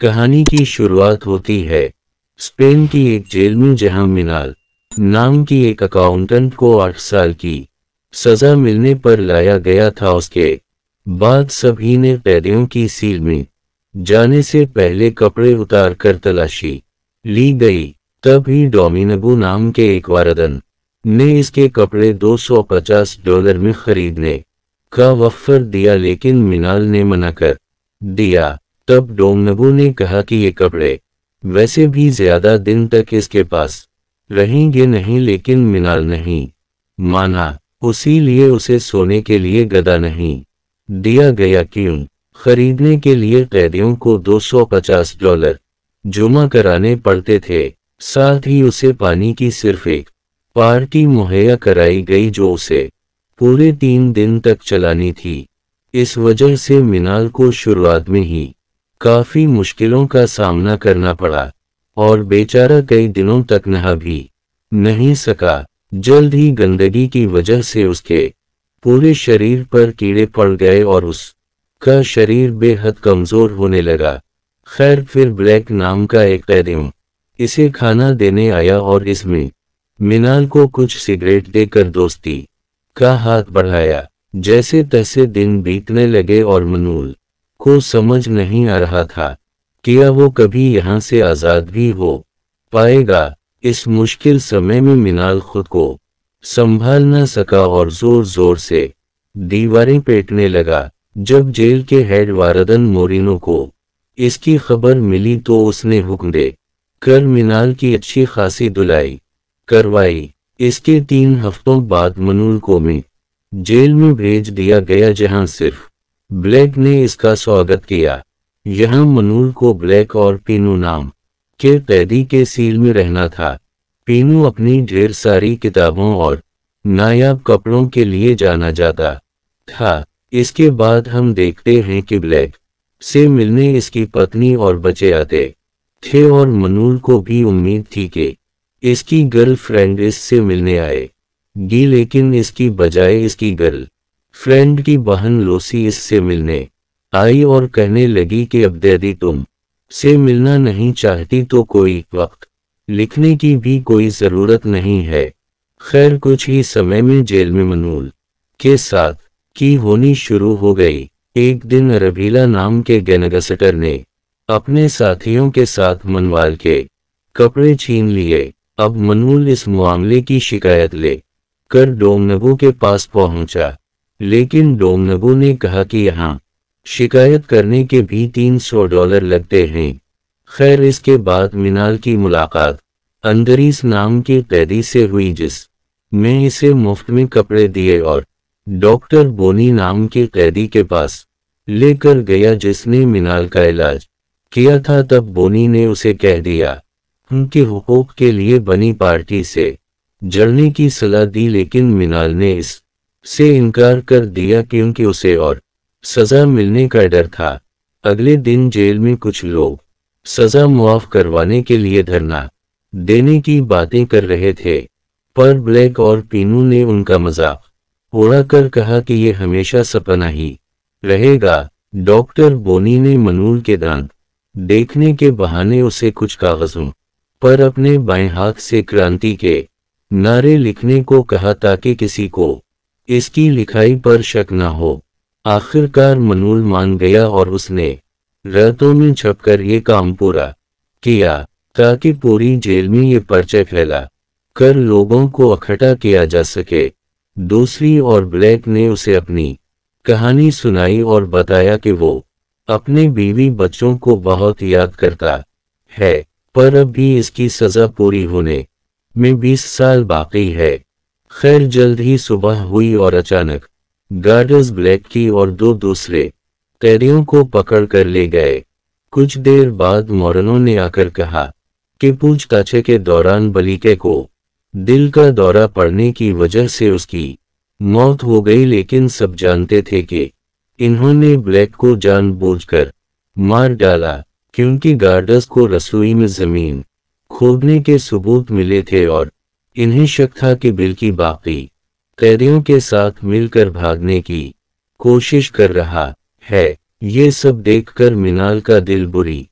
कहानी की शुरुआत होती है स्पेन की एक जेल में, जहां मिनाल नाम की एक अकाउंटेंट को 8 साल की सजा मिलने पर लाया गया था। उसके बाद सभी ने कैदियों की सील में जाने से पहले कपड़े उतार कर तलाशी ली गई। तभी डोमिनिगो नाम के एक वारदन ने इसके कपड़े $250 में खरीदने का ऑफर दिया, लेकिन मिनाल ने मना कर दिया। तब डोमिनिगो ने कहा कि ये कपड़े वैसे भी ज्यादा दिन तक इसके पास रहेंगे नहीं, लेकिन मिनाल नहीं माना। उसीलिए उसे सोने के लिए गदा नहीं दिया गया। क्यों? खरीदने के लिए कैदियों को $250 जमा कराने पड़ते थे। साथ ही उसे पानी की सिर्फ एक पार्टी मुहैया कराई गई, जो उसे पूरे 3 दिन तक चलानी थी। इस वजह से मिनाल को शुरुआत में ही काफी मुश्किलों का सामना करना पड़ा और बेचारा कई दिनों तक नहा भी नहीं सका। जल्द ही गंदगी की वजह से उसके पूरे शरीर पर कीड़े पड़ गए और उसका शरीर बेहद कमजोर होने लगा। खैर, फिर ब्लैक नाम का एक कैदी इसे खाना देने आया और इसमें मिनाल को कुछ सिगरेट देकर दोस्ती का हाथ बढ़ाया। जैसे तैसे दिन बीतने लगे और मनूल को समझ नहीं आ रहा था कि क्या वो कभी यहाँ से आजाद भी हो पाएगा। इस मुश्किल समय में मिनाल खुद को संभाल न सका और जोर जोर से दीवारें पीटने लगा। जब जेल के हेड वारदन मोरिनो को इसकी खबर मिली तो उसने हुक्म दे कर मिनाल की अच्छी खासी धुलाई करवाई। इसके 3 हफ्तों बाद मनूल को जेल में भेज दिया गया, जहां सिर्फ ब्लैक ने इसका स्वागत किया। यहां मनूल को ब्लैक और पीनू नाम के कैदी के सील में रहना था। पीनू अपनी ढेर सारी किताबों और नायाब कपड़ों के लिए जाना जाता था। इसके बाद हम देखते हैं कि ब्लैक से मिलने इसकी पत्नी और बच्चे आते थे और मनूल को भी उम्मीद थी कि इसकी गर्लफ्रेंड इससे मिलने आएगी, लेकिन इसकी बजाय इसकी गर्ल फ्रेंड की बहन लोसी इससे मिलने आई और कहने लगी कि अब यदि तुम से मिलना नहीं चाहती तो कोई वक्त लिखने की भी कोई जरूरत नहीं है। खैर, कुछ ही समय में जेल में मनूल के साथ की होनी शुरू हो गई। एक दिन रबीला नाम के गैंगस्टर ने अपने साथियों के साथ मनवाल के कपड़े छीन लिए। अब मनूल इस मामले की शिकायत ले कर डोमिनिगो के पास पहुंचा, लेकिन डोमिनिगो ने कहा कि यहाँ शिकायत करने के भी $300 लगते हैं। खैर, इसके बाद मिनाल की मुलाकात अंदरीस नाम के कैदी से हुई, जिसमें इसे मुफ्त में कपड़े दिए और डॉक्टर बोनी नाम के कैदी के पास लेकर गया, जिसने मिनाल का इलाज किया था। तब बोनी ने उसे कह दिया उनके हुकूक के लिए बनी पार्टी से जड़ने की सलाह दी, लेकिन मिनाल ने से इनकार कर दिया क्योंकि उसे और सजा मिलने का डर था। अगले दिन जेल में कुछ लोग सजा मुआफ करवाने के लिए धरना देने की बातें कर रहे थे, पर ब्लैक और पीनू ने उनका मजाक उड़ाकर कहा कि ये हमेशा सपना ही रहेगा। डॉक्टर बोनी ने मनूल के दांत देखने के बहाने उसे कुछ कागजों पर अपने बाएं हाथ से क्रांति के नारे लिखने को कहा, ताकि किसी को इसकी लिखाई पर शक न हो। आखिरकार मनूल मान गया और उसने रातों में छपकर ये काम पूरा किया, ताकि पूरी जेल में ये पर्चे फैला कर लोगों को इकट्ठा किया जा सके। दूसरी ओर ब्लैक ने उसे अपनी कहानी सुनाई और बताया कि वो अपने बीवी बच्चों को बहुत याद करता है, पर अब भी इसकी सजा पूरी होने में 20 साल बाकी है। खैर, जल्द ही सुबह हुई और अचानक गार्ड्स ब्लैक की और 2 दूसरे कैदियों को पकड़ कर ले गए। कुछ देर बाद मोरनो ने आकर कहा कि पूछताछ के दौरान बलीके को दिल का दौरा पड़ने की वजह से उसकी मौत हो गई, लेकिन सब जानते थे कि इन्होंने ब्लैक को जानबूझकर मार डाला, क्योंकि गार्ड्स को रसोई में जमीन खोदने के सबूत मिले थे और इन्हें शक था कि बिल की बाकी कैदियों के साथ मिलकर भागने की कोशिश कर रहा है। ये सब देखकर मिनाल का दिल बुरी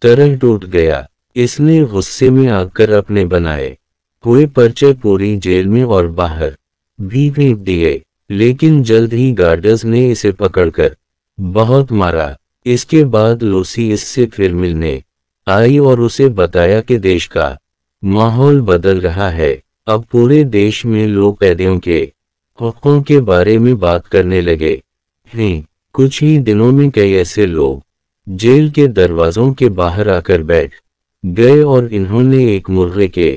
तरह टूट गया। इसने गुस्से में आकर अपने बनाए हुए पर्चे पूरी जेल में और बाहर भी फेंक दिए, लेकिन जल्द ही गार्डर्स ने इसे पकड़कर बहुत मारा। इसके बाद लूसी इससे फिर मिलने आई और उसे बताया कि देश का माहौल बदल रहा है। अब पूरे देश में लोग कैदियों के हकों के बारे में बात करने लगे हैं। कुछ ही दिनों में कई ऐसे लोग जेल के दरवाजों के बाहर आकर बैठ गए और इन्होंने एक मुर्गे के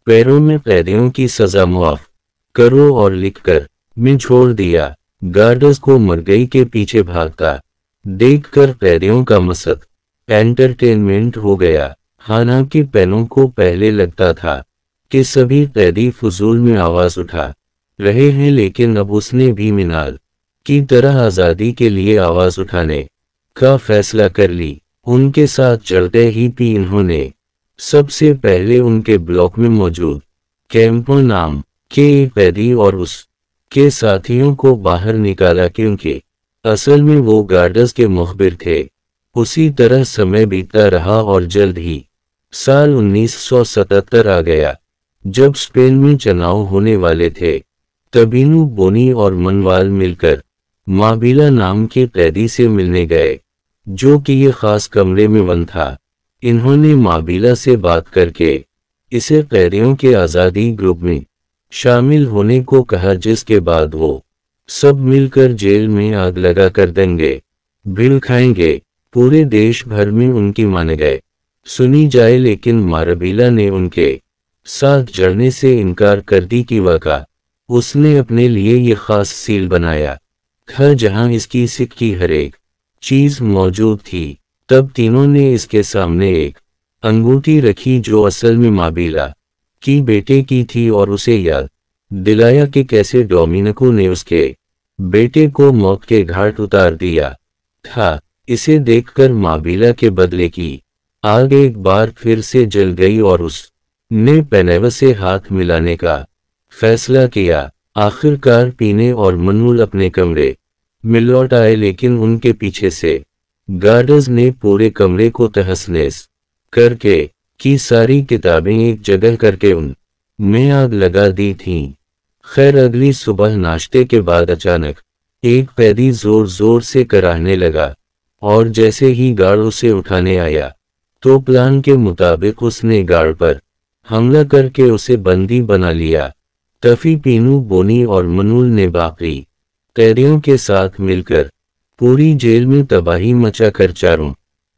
पैरों में कैदियों की सजा मुआफ करो और लिखकर में छोड़ दिया। गार्डर्स को मरगई के पीछे भागता देखकर कैदियों का मकसद एंटरटेनमेंट हो गया। हालांकि पेनों को पहले लगता था कि सभी कैदी फजूल में आवाज उठा रहे हैं, लेकिन अब उसने भी मिनाल की तरह आज़ादी के लिए आवाज उठाने का फैसला कर ली। उनके साथ चलते ही भी इन्होंने सबसे पहले उनके ब्लॉक में मौजूद कैंपो नाम के एक कैदी और उसके साथियों को बाहर निकाला, क्योंकि असल में वो गार्डर्स के मुखबिर थे। उसी तरह समय बीतता रहा और जल्द ही साल 1977 आ गया, जब स्पेन में चुनाव होने वाले थे। तबीनू, बोनी और मनवाल मिलकर माबिला नाम के कैदी से मिलने गए, जो कि ये खास कमरे में बंद था। इन्होंने माबिला से बात करके इसे कैदियों के आज़ादी ग्रुप में शामिल होने को कहा, जिसके बाद वो सब मिलकर जेल में आग लगा कर देंगे बिल खाएंगे। पूरे देश भर में उनकी मान गए सुनी जाए, लेकिन मारबीला ने उनके साथ जड़ने से इनकार कर दी कि वह उसने अपने लिए ये खास सील बनाया था जहां इसकी सिक की हर एक चीज मौजूद थी। तब तीनों ने इसके सामने एक अंगूठी रखी जो असल में माबिला की बेटे की थी और उसे याद दिलाया कि कैसे डोमिनिको ने उसके बेटे को मौत के घाट उतार दिया था। इसे देखकर माबिला के बदले की आग एक बार फिर से जल गई और उसने पेनेवा से हाथ मिलाने का फैसला किया। आखिरकार पीने और मनूल अपने कमरे में लौट आए, लेकिन उनके पीछे से गार्डर्स ने पूरे कमरे को तहस-नहस करके की सारी किताबें एक जगह करके उन में आग लगा दी थीं। खैर, अगली सुबह नाश्ते के बाद अचानक एक कैदी जोर जोर से कराहने लगा और जैसे ही गार्ड उसे उठाने आया तो प्लान के मुताबिक उसने गार्ड पर हमला करके उसे बंदी बना लिया। तफी, पीनू, बोनी और मनूल ने बाकी कैदियों के साथ मिलकर पूरी जेल में तबाही मचाकर चारों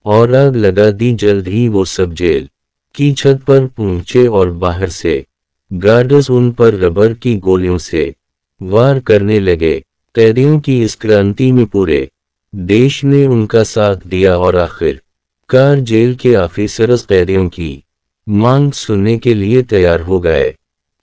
और आग लगा दी। जल्द ही वो सब जेल की छत पर पहुंचे और बाहर से गार्डर्स उन पर रबर की गोलियों से वार करने लगे। कैदियों की इस क्रांति में पूरे देश ने उनका साथ दिया और आखिरकार जेल के ऑफिसर्स कैदियों की मांग सुनने के लिए तैयार हो गए।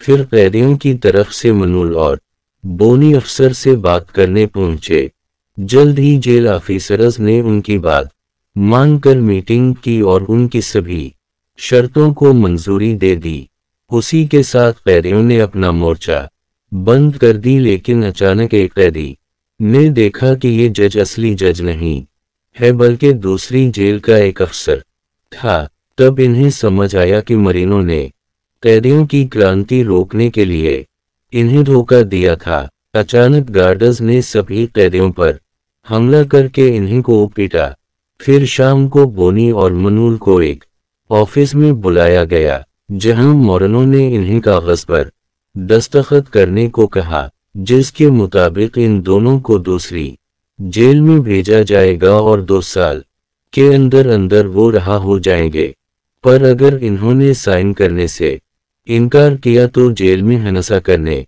फिर कैदियों की तरफ से मनूल और बोनी अफसर से बात करने पहुंचे। जल्द ही जेल ऑफिसर्स ने उनकी बात मानकर मीटिंग की और उनकी सभी शर्तों को मंजूरी दे दी। उसी के साथ कैदियों ने अपना मोर्चा बंद कर दी, लेकिन अचानक एक कैदी ने देखा कि ये जज असली जज नहीं है बल्कि दूसरी जेल का एक अफसर था। तब इन्हें समझ आया कि मरीनो ने कैदियों की क्रांति रोकने के लिए इन्हें धोखा दिया था। अचानक गार्डर्स ने सभी कैदियों पर हमला करके इन्हें को पीटा। फिर शाम को बोनी और मनूल को एक ऑफिस में बुलाया गया, जहां मोरनो ने इन्हें कागज पर दस्तखत करने को कहा, जिसके मुताबिक इन दोनों को दूसरी जेल में भेजा जाएगा और 2 साल के अंदर अंदर वो रहा हो जाएंगे। पर अगर इन्होंने साइन करने से इनकार किया तो जेल में हिंसा करने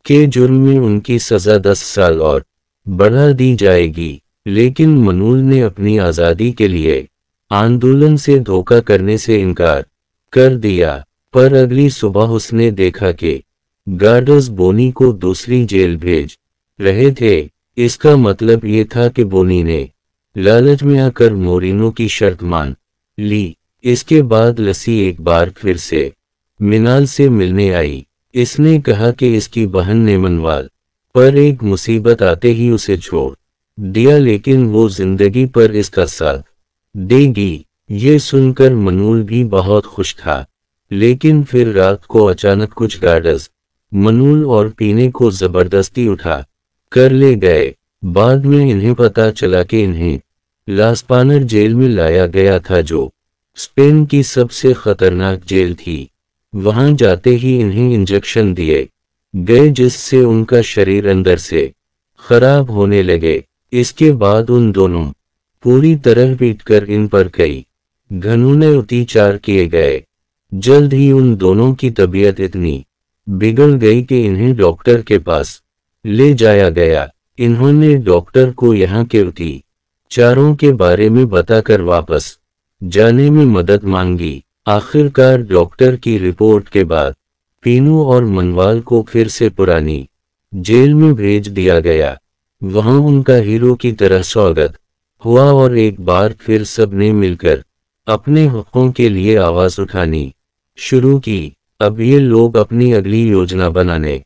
के जुर्म में उनकी सजा 10 साल और बढ़ा दी जाएगी। लेकिन मनूल ने अपनी आज़ादी के लिए आंदोलन से धोखा करने से इनकार कर दिया। पर अगली सुबह उसने देखा कि गार्डर्स बोनी को दूसरी जेल भेज रहे थे। इसका मतलब ये था कि बोनी ने लालच में आकर मोरिनो की शर्त मान ली। इसके बाद लसी एक बार फिर से मिनाल से मिलने आई। इसने कहा कि इसकी बहन ने मनवाल पर एक मुसीबत आते ही उसे छोड़ दिया, लेकिन वो जिंदगी पर इसका साथ देगी। ये सुनकर मनूल भी बहुत खुश था। लेकिन फिर रात को अचानक कुछ गार्ड्स मनूल और पीने को जबरदस्ती उठा कर ले गए। बाद में इन्हें पता चला कि इन्हें लास्पानर जेल में लाया गया था, जो स्पेन की सबसे खतरनाक जेल थी। वहां जाते ही इन्हें इंजेक्शन दिए गए जिससे उनका शरीर अंदर से खराब होने लगे। इसके बाद उन दोनों पूरी तरह पीटकर इन पर कई घिनौने अत्याचार किए गए। जल्द ही उन दोनों की तबीयत इतनी बिगड़ गई कि इन्हें डॉक्टर के पास ले जाया गया। इन्होंने डॉक्टर को यहाँ के अत्याचारों के बारे में बताकर वापस जाने में मदद मांगी। आखिरकार डॉक्टर की रिपोर्ट के बाद पीनू और मनवाल को फिर से पुरानी जेल में भेज दिया गया। वहां उनका हीरो की तरह स्वागत हुआ और एक बार फिर सबने मिलकर अपने हकों के लिए आवाज उठानी शुरू की। अब ये लोग अपनी अगली योजना बनाने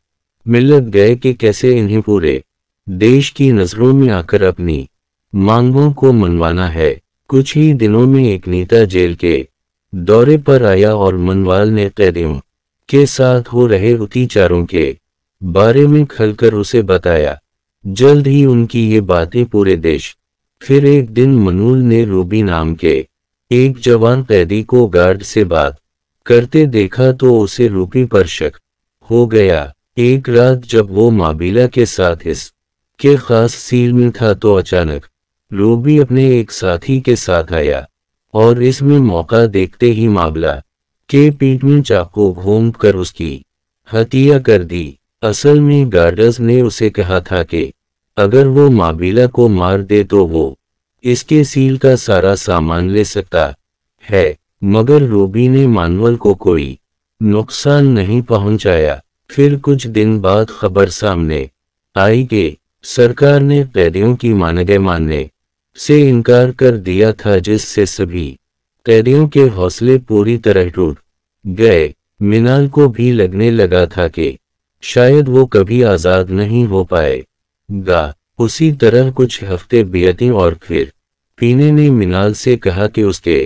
में लग गए कि कैसे इन्हें पूरे देश की नजरों में आकर अपनी मांगों को मनवाना है। कुछ ही दिनों में एक नेता जेल के दौरे पर आया और मनवाल ने कैदियों के साथ हो रहे अत्याचारों के बारे में खुलकर उसे बताया। जल्द ही उनकी ये बातें पूरे देश। फिर एक दिन मनूल ने रूबी नाम के एक जवान कैदी को गार्ड से बात करते देखा तो उसे रूबी पर शक हो गया। एक रात जब वो माबिला के साथ इस के खास सील में था तो अचानक रूबी अपने एक साथी के साथ आया और इसमें मौका देखते ही माबिला के पीठ में चाकू घोंप कर उसकी हत्या कर दी। असल में गार्ड्स ने उसे कहा था कि अगर वो माबिला को मार दे तो वो इसके सील का सारा सामान ले सकता है, मगर रूबी ने मानुअल को कोई नुकसान नहीं पहुंचाया। फिर कुछ दिन बाद खबर सामने आई कि सरकार ने कैदियों की मानने से इनकार कर दिया था, जिससे सभी कैदियों के हौसले पूरी तरह टूट गए। मिनाल को भी लगने लगा था कि शायद वो कभी आजाद नहीं हो पाएगा। उसी तरह कुछ हफ्ते बीते और फिर पीने ने मिनाल से कहा कि उसके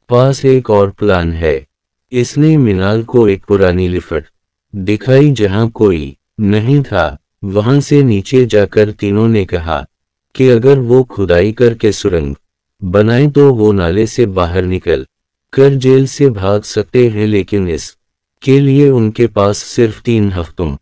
पास एक और प्लान है। इसने मिनाल को एक पुरानी लिफ्ट दिखाई जहां कोई नहीं था। वहां से नीचे जाकर तीनों ने कहा कि अगर वो खुदाई करके सुरंग बनाए तो वो नाले से बाहर निकल कर जेल से भाग सकते हैं, लेकिन इस के लिए उनके पास सिर्फ 3 हफ्तों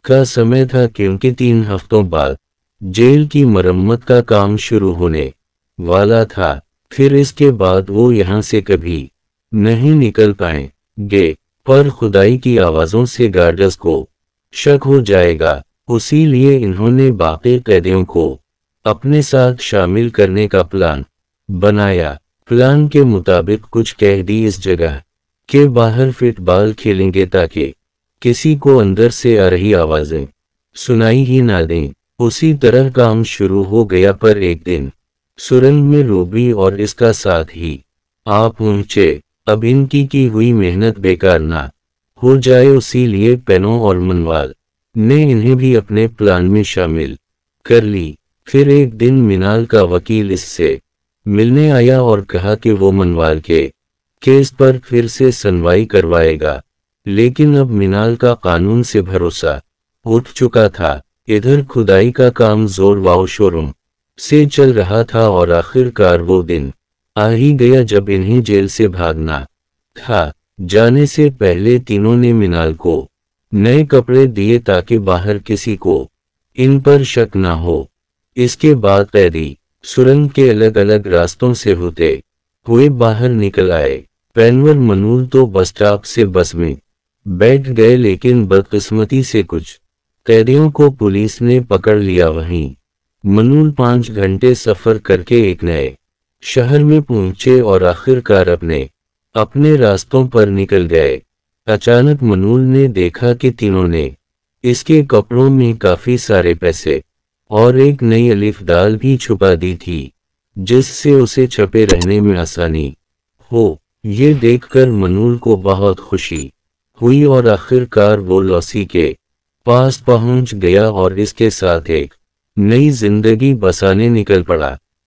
का समय था, क्योंकि 3 हफ्तों बाद जेल की मरम्मत का काम शुरू होने वाला था। फिर इसके बाद वो यहाँ से कभी नहीं निकल पाएंगे, पर खुदाई की आवाजों से गार्ड्स को शक हो जाएगा। उसी लिए इन्होंने बाकी कैदियों को अपने साथ शामिल करने का प्लान बनाया। प्लान के मुताबिक कुछ कैदी इस जगह के बाहर फुटबॉल खेलेंगे ताकि किसी को अंदर से आ रही आवाजें सुनाई ही ना दें। उसी तरह काम शुरू हो गया, पर एक दिन सुरंग में रूबी और इसका साथ ही आ पहुंचे। अब इनकी की हुई मेहनत बेकार ना हो जाए, उसी लिए पेनो और मनवाल ने इन्हें भी अपने प्लान में शामिल कर ली। फिर एक दिन मिनाल का वकील इससे मिलने आया और कहा कि वो मनवाल के केस पर फिर से सुनवाई करवाएगा, लेकिन अब मिनाल का कानून से भरोसा उठ चुका था। इधर खुदाई का काम जोर व शोरों से चल रहा था और आखिरकार वो दिन आ ही गया जब इन्हें जेल से भागना था। जाने से पहले तीनों ने मिनाल को नए कपड़े दिए ताकि बाहर किसी को इन पर शक ना हो। इसके बाद कैदी सुरंग के अलग अलग रास्तों से होते हुए बाहर निकल आए। पेनवर मनूल तो बस स्टॉप से बस में बैठ गए, लेकिन बदकिस्मती से कुछ कैदियों को पुलिस ने पकड़ लिया। वहीं मनूल 5 घंटे सफर करके एक नए शहर में पहुंचे और आखिरकार अपने रास्तों पर निकल गए। अचानक मनूल ने देखा कि तीनों ने इसके कपड़ों में काफी सारे पैसे और एक नई अलिफ दाल भी छुपा दी थी, जिससे उसे छपे रहने में आसानी हो। ये देखकर मनूल को बहुत खुशी हुई और आखिरकार वो लॉसी के पास पहुंच गया और इसके साथ एक नई जिंदगी बसाने निकल पड़ा।